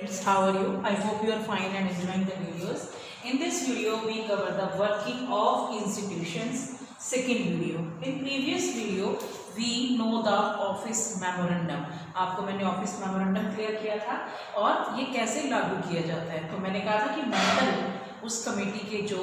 students, how are you? I hope you are fine and enjoying the videos. In this video we cover the working of institutions. Second video. In previous video we know the office memorandum. आपको मैंने office memorandum clear किया था और ये कैसे लागू किया जाता है। तो मैंने कहा था कि मंडल उस कमेटी के जो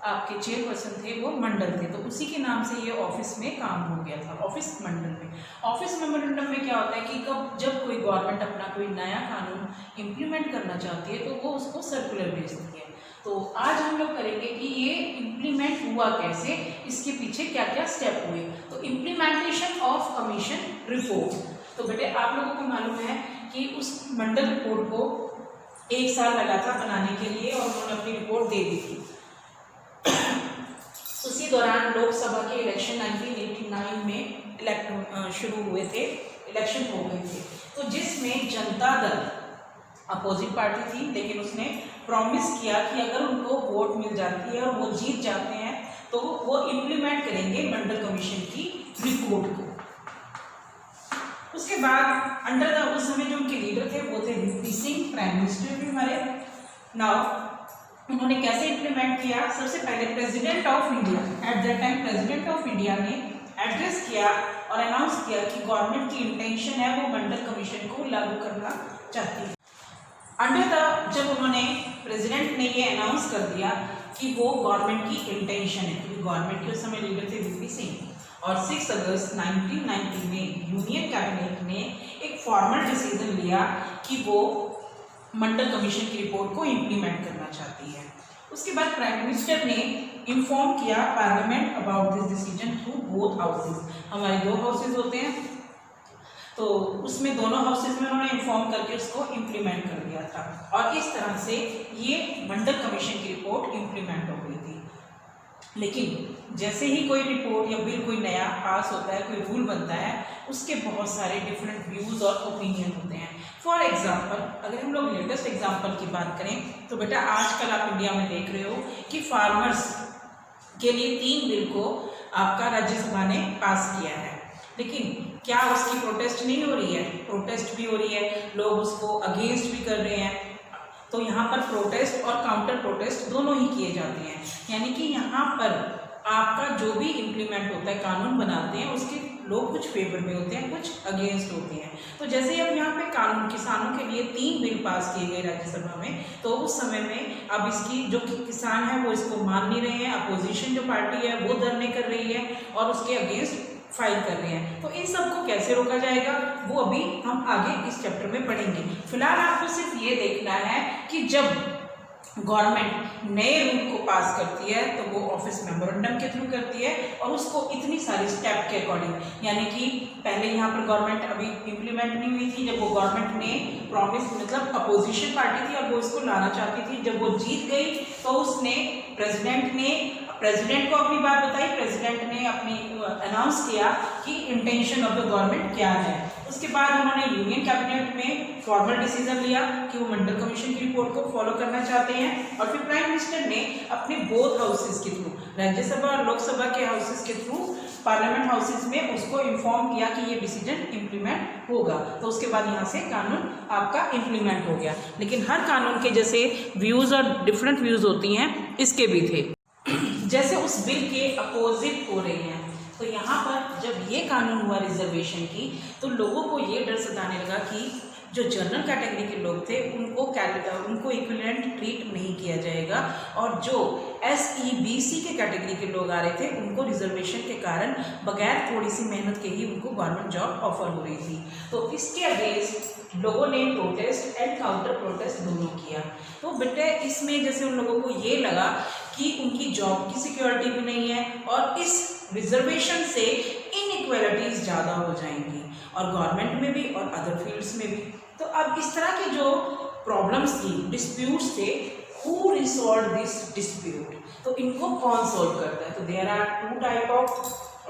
आपके चेयरपर्सन थे वो मंडल थे, तो उसी के नाम से ये ऑफिस में काम हो गया था, ऑफिस मंडल में। ऑफिस मेमोरेंडम में क्या होता है कि जब कोई गवर्नमेंट अपना कोई नया कानून इम्प्लीमेंट करना चाहती है तो वो उसको सर्कुलर भेजती है। तो आज हम लोग करेंगे कि ये इम्प्लीमेंट हुआ कैसे, इसके पीछे क्या क्या स्टेप हुए। तो इम्प्लीमेंटेशन ऑफ कमीशन रिपोर्ट। तो बेटे आप लोगों को मालूम है कि उस मंडल रिपोर्ट को 1 साल लगा था बनाने के लिए और उन्होंने अपनी रिपोर्ट दे दी थी। उसी दौरान लोकसभा के इलेक्शन 1989 में शुरू हुए थे, इलेक्शन हो गए थे। तो जिसमें जनता दल अपोजिट पार्टी थी, लेकिन उसने प्रॉमिस किया कि अगर उनको वोट मिल जाती है और वो जीत जाते हैं तो वो इम्प्लीमेंट करेंगे मंडल कमीशन की रिपोर्ट को। उसके बाद अंडर द उस समय जो उनके लीडर थे वो थे वीपी सिंह, प्राइम मिनिस्टर भी हमारे। नाउ उन्होंने कैसे इम्प्लीमेंट किया? सबसे पहले president of India, at that time president of India ने एड्रेस किया और अनाउंस किया कि गवर्नमेंट की इंटेंशन है वो मंडल कमीशन को लागू करना चाहती है। अंडर द जब उन्होंने प्रेसिडेंट ने ये अनाउंस कर दिया कि वो गवर्नमेंट की इंटेंशन है, क्योंकि गवर्नमेंट के उस समय लीडर थे वीपी सिंह, और 6 अगस्त 1990 में यूनियन कैबिनेट ने एक फॉर्मल डिसीजन लिया कि वो मंडल कमीशन की रिपोर्ट को इम्प्लीमेंट करना चाहती है। उसके बाद प्राइम मिनिस्टर ने इन्फॉर्म किया parliament about this decision through both houses. हमारे 2 हाउसेज होते हैं, तो उसमें दोनों हाउसेज में उन्होंने इन्फॉर्म करके उसको इम्प्लीमेंट कर दिया था और इस तरह से ये मंडल कमीशन की रिपोर्ट इम्प्लीमेंट हो गई थी। लेकिन जैसे ही कोई रिपोर्ट या बिल कोई नया पास होता है, कोई रूल बनता है, उसके बहुत सारे डिफरेंट व्यूज़ और ओपिनियन होते हैं। फॉर एग्जाम्पल अगर हम लोग लेटेस्ट एग्जाम्पल की बात करें तो बेटा आजकल आप इंडिया में देख रहे हो कि फार्मर्स के लिए 3 बिल को आपका राज्यसभा ने पास किया है, लेकिन क्या उसकी प्रोटेस्ट नहीं हो रही है? प्रोटेस्ट भी हो रही है, लोग उसको अगेंस्ट भी कर रहे हैं। तो यहाँ पर प्रोटेस्ट और काउंटर प्रोटेस्ट दोनों ही किए जाते हैं, यानी कि यहाँ पर आपका जो भी इम्प्लीमेंट होता है, कानून बनाते हैं, उसके लोग कुछ फेवर में होते हैं, कुछ अगेंस्ट होते हैं। तो जैसे अब यहाँ पे कानून किसानों के लिए 3 बिल पास किए गए राज्यसभा में, तो उस समय में अब इसकी जो किसान है वो इसको मान नहीं रहे हैं, अपोजिशन जो पार्टी है वो धरने कर रही है और उसके अगेंस्ट फाइल कर रहे हैं। तो इन सब को कैसे रोका जाएगा वो अभी हम आगे इस चैप्टर में पढ़ेंगे। फिलहाल आपको सिर्फ ये देखना है कि जब गवर्नमेंट नए रूल को पास करती है तो वो ऑफिस मेमोरेंडम के थ्रू करती है और उसको इतनी सारी स्टेप के अकॉर्डिंग, यानी कि पहले यहाँ पर गवर्नमेंट अभी इम्प्लीमेंट नहीं हुई थी, जब वो गवर्नमेंट ने प्रॉमिस, मतलब अपोजिशन पार्टी थी और वो इसको लाना चाहती थी, जब वो जीत गई तो उसने प्रेसिडेंट को अपनी बात बताई, प्रेसिडेंट ने अपनी अनाउंस किया कि इंटेंशन ऑफ द गवर्नमेंट क्या है। उसके बाद उन्होंने यूनियन कैबिनेट में फॉर्मल डिसीजन लिया कि वो मंडल कमीशन की रिपोर्ट को फॉलो करना चाहते हैं और फिर प्राइम मिनिस्टर ने अपने बोथ हाउसेज के थ्रू, राज्यसभा और लोकसभा के हाउसेज के थ्रू पार्लियामेंट हाउसेज में उसको इन्फॉर्म किया कि ये डिसीजन इम्प्लीमेंट होगा। तो उसके बाद यहाँ से कानून आपका इम्प्लीमेंट हो गया। लेकिन हर कानून के जैसे व्यूज़ और डिफरेंट व्यूज़ होती हैं, इसके भी थे। जैसे उस बिल के अपोजिट हो रहे हैं, तो यहाँ पर जब ये कानून हुआ रिजर्वेशन की, तो लोगों को ये डर सताने लगा कि जो जनरल कैटेगरी के लोग थे उनको इक्विवेलेंट ट्रीट नहीं किया जाएगा और जो SEBC के कैटेगरी के लोग आ रहे थे उनको रिजर्वेशन के कारण बगैर थोड़ी सी मेहनत के ही उनको गवर्नमेंट जॉब ऑफर हो रही थी। तो इसके अगेंस्ट लोगों ने प्रोटेस्ट एंड काउंटर प्रोटेस्ट दोनों किया। तो बेटे इसमें जैसे उन लोगों को ये लगा कि उनकी जॉब की सिक्योरिटी भी नहीं है और इस रिजर्वेशन से इनइक्वालिटीज ज़्यादा हो जाएंगी और गवर्नमेंट में भी और अदर फील्ड्स में भी। तो अब इस तरह के जो प्रॉब्लम्स थी, डिस्प्यूट्स थे, हु रिसॉल्व दिस डिस्प्यूट, तो इनको कौन सॉल्व करता है? तो there are 2 type of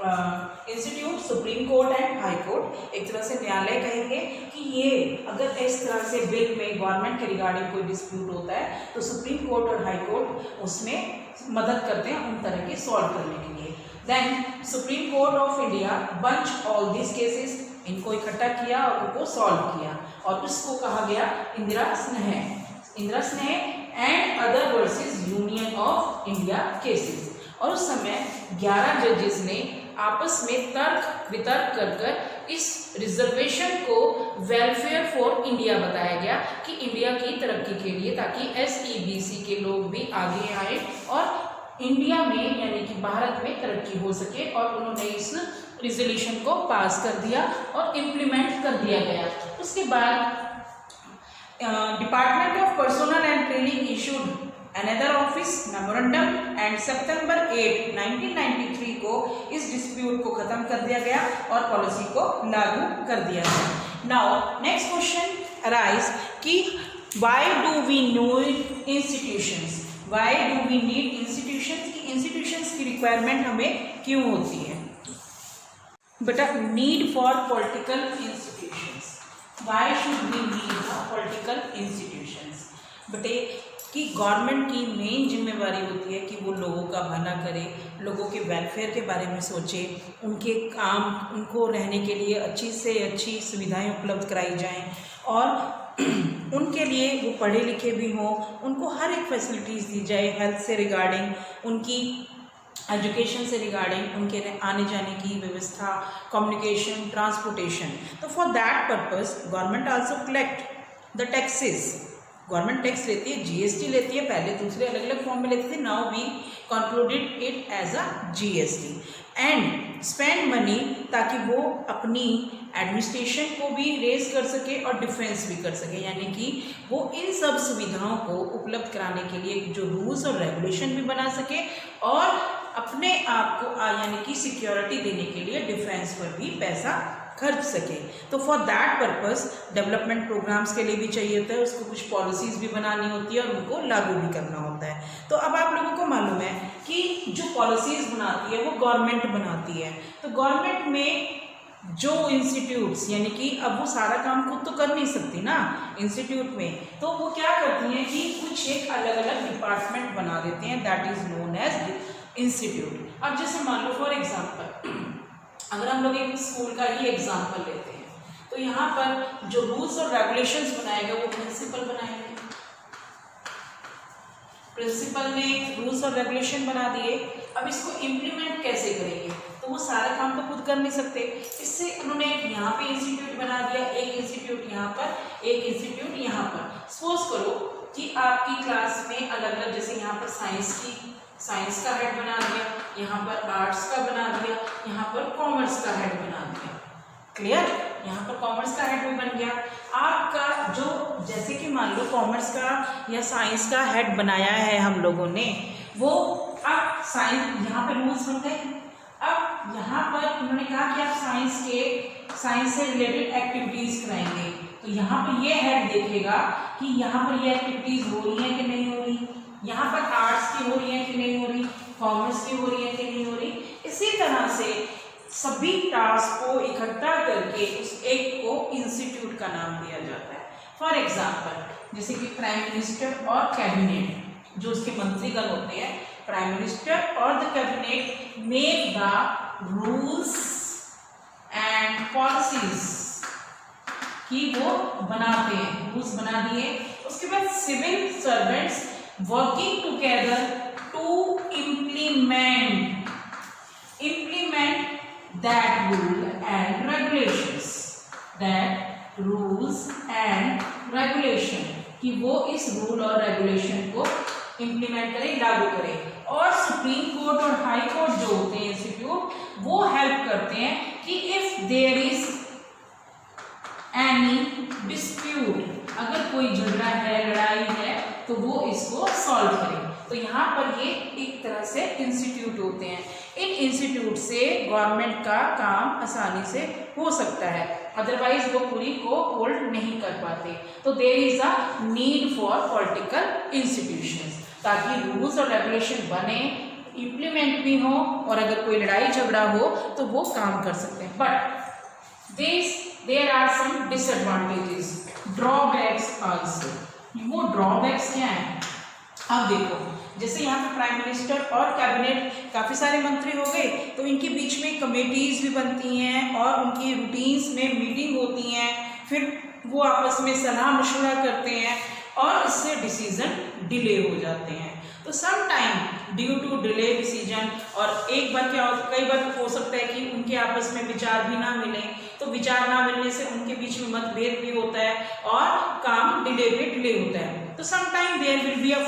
institute, Supreme Court and High Court. एक तरह से न्यायालय कहेंगे कि ये अगर इस तरह से बिल में गवर्नमेंट के रिगार्डिंग कोई डिस्प्यूट होता है तो सुप्रीम कोर्ट और हाई कोर्ट उसमें मदद करते हैं उन तरह के सॉल्व करने के लिए। Then Supreme Court of India bunch all this cases इनको इकट्ठा किया और उनको सॉल्व किया और उसको कहा गया इंदिरा स्नेह and other versus union of India cases. और उस समय 11 जजेस ने आपस में तर्क वितर्क कर इस रिजर्वेशन को वेलफेयर फॉर इंडिया बताया गया कि इंडिया की तरक्की के लिए, ताकि SEBC के लोग भी आगे आए और इंडिया में यानी कि भारत में तरक्की हो सके। और उन्होंने इस रिजोल्यूशन को पास कर दिया और इम्प्लीमेंट कर दिया गया। उसके बाद department of personnel and training issued another office memorandum and सितंबर 8, 1993 को इस डिस्प्यूट को खत्म कर दिया गया और पॉलिसी को लागू कर दिया गया। नाउ नेक्स्ट क्वेश्चन अराइज कि why do we need institutions, why do we need institutions, कि इंस्टीट्यूशंस की रिक्वायरमेंट हमें क्यों होती है। बेटा need for political institutions, why should we need political institutions. बेटे कि गवर्नमेंट की मेन जिम्मेवारी होती है कि वो लोगों का भला करे, लोगों के वेलफेयर के बारे में सोचे, उनके काम, उनको रहने के लिए अच्छी से अच्छी सुविधाएं उपलब्ध कराई जाएं और उनके लिए वो पढ़े लिखे भी हों, उनको हर एक फैसिलिटीज़ दी जाए, हेल्थ से रिगार्डिंग, उनकी एजुकेशन से रिगार्डिंग, उनके आने जाने की व्यवस्था, कम्युनिकेशन, ट्रांसपोर्टेशन। तो for that purpose government also collect the taxes, government tax लेती है, GST लेती है, पहले दूसरे अलग अलग फॉर्म में लेते थे, now we concluded it as a GST and spend money, ताकि वो अपनी एडमिनिस्ट्रेशन को भी रेज कर सके और डिफेंस भी कर सके, यानी कि वो इन सब सुविधाओं को उपलब्ध कराने के लिए जो रूल्स और रेगुलेशन भी बना सके और अपने आप को यानी कि सिक्योरिटी देने के लिए डिफेंस पर भी पैसा खर्च सके। तो for that purpose development programmes के लिए भी चाहिए होता है, उसको कुछ पॉलिसीज़ भी बनानी होती है और उनको लागू भी करना होता है। तो अब आप लोगों को मालूम है कि जो पॉलिसीज़ बनाती है वो गवर्नमेंट बनाती है। तो गवर्नमेंट में जो इंस्टीट्यूट्स, यानी कि अब वो सारा काम खुद तो कर नहीं सकती ना इंस्टीट्यूट में, तो वो क्या करती हैं कि कुछ एक अलग अलग डिपार्टमेंट बना देते हैं, that is known as institute. अब जैसे मान लो फॉर एग्जाम्पल, अगर हम लोग एक स्कूल का ही एग्जाम्पल लेते हैं, तो यहाँ पर जो रूल्स और रेगुलेशंस बनाएगा वो प्रिंसिपल बनाएंगे। प्रिंसिपल ने रूल्स और रेगुलेशन बना दिए, अब इसको इम्प्लीमेंट कैसे करेंगे, तो वो सारा काम तो खुद कर नहीं सकते, इससे उन्होंने यहाँ पे इंस्टीट्यूट बना दिया, एक इंस्टीट्यूट यहाँ पर, एक इंस्टीट्यूट यहाँ पर। सपोज करो कि आपकी क्लास में अलग अलग, जैसे यहाँ पर साइंस का हेड बना दिया, यहाँ पर आर्ट्स का बना दिया, यहाँ पर कॉमर्स का हेड बना दिया, क्लियर, यहाँ पर कॉमर्स का हेड भी बन गया। आपका जो, जैसे कि मान लो कॉमर्स का या साइंस का हेड बनाया है हम लोगों ने, वो अब साइंस यहाँ पर रूल्स बन गए। अब यहाँ पर उन्होंने कहा कि आप साइंस से रिलेटेड एक्टिविटीज कराएंगे, तो यहाँ पर ये हेड देखेगा कि यहाँ पर ये एक्टिविटीज हो रही है कि नहीं हो रही, यहाँ पर आर्ट्स की हो रही है कि नहीं हो रही, कॉमर्स की हो रही है कि नहीं हो रही। इसी तरह से सभी टास्क को इकट्ठा करके उस एक को इंस्टीट्यूट का नाम दिया जाता है। फॉर एग्जाम्पल जैसे कि प्राइम मिनिस्टर और कैबिनेट, जो उसके मंत्रीगण होते हैं, प्राइम मिनिस्टर और the cabinet make the rules and policies की वो बनाते हैं, रूल्स बना दिए। उसके बाद civil servants working together to implement that rule and regulations, that rules and regulation, कि वो इस रूल और रेगुलेशन को इम्प्लीमेंट करें, लागू करें। और सुप्रीम कोर्ट और हाई कोर्ट जो होते हैं इंस्टीट्यूट, वो हेल्प करते हैं कि if there is any dispute, अगर कोई झगड़ा है, लड़ाई है, तो वो इसको सॉल्व करें। तो यहाँ पर ये एक तरह से इंस्टीट्यूट होते हैं। इन इंस्टीट्यूट से गवर्नमेंट का काम आसानी से हो सकता है, अदरवाइज वो पूरी को होल्ड नहीं कर पाते। तो there is a need for political institutions, ताकि रूल्स और रेगुलेशन बने, इम्प्लीमेंट भी हो, और अगर कोई लड़ाई झगड़ा हो तो वो काम कर सकते हैं। But there are some disadvantages, drawbacks also. वो ड्रॉबैक्स क्या है, अब देखो जैसे यहाँ पे प्राइम मिनिस्टर और कैबिनेट काफ़ी सारे मंत्री हो गए, तो इनके बीच में कमेटीज भी बनती हैं और उनकी रूटीन्स में मीटिंग होती हैं, फिर वो आपस में सलाह मशवरा करते हैं और इससे डिसीजन डिले हो जाते हैं। तो some time due to delay decision, और एक बार क्या कई बार हो सकता है कि उनके आपस में विचार भी ना मिले, तो विचार ना मिलने से उनके बीच में मतभेद भी होता है और काम डिले होता है। तो some time there will be a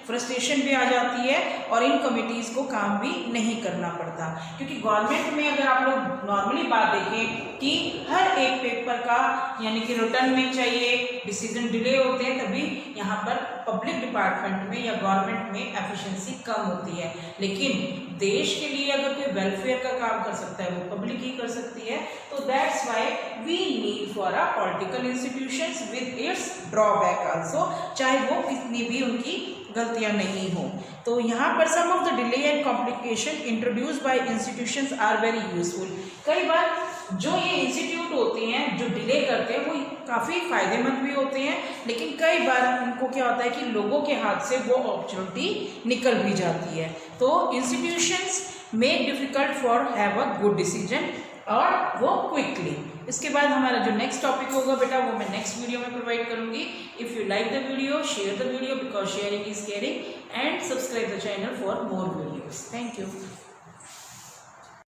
frustration भी आ जाती है और इन कमिटीज को काम भी नहीं करना पड़ता, क्योंकि गवर्नमेंट में अगर आप लोग नॉर्मली बात देखें कि हर एक पेपर का यानी कि रिटर्न में चाहिए, डिसीजन डिले होते हैं, तभी यहाँ पर पब्लिक डिपार्टमेंट में या गवर्नमेंट में एफिशिएंसी कम होती है। लेकिन देश के लिए अगर कोई वेलफेयर का काम कर सकता है वो पब्लिक ही कर सकती है। तो that's why we need for a political institutions with its drawback also, चाहे वो कितनी भी उनकी गलतियां नहीं हो। तो यहाँ पर some of the delay and complication introduced by institutions are very useful. कई बार जो ये इंस्टीट्यूट होते हैं जो डिले करते हैं वो काफ़ी फायदेमंद भी होते हैं, लेकिन कई बार उनको क्या होता है कि लोगों के हाथ से वो अपॉर्चुनिटी निकल भी जाती है। तो institutions make difficult for have a good decision और वो क्विकली। इसके बाद हमारा जो नेक्स्ट टॉपिक होगा बेटा वो मैं नेक्स्ट वीडियो में प्रोवाइड करूंगी। If you like the video, share the video because sharing is caring, and subscribe the channel for more videos. Thank you.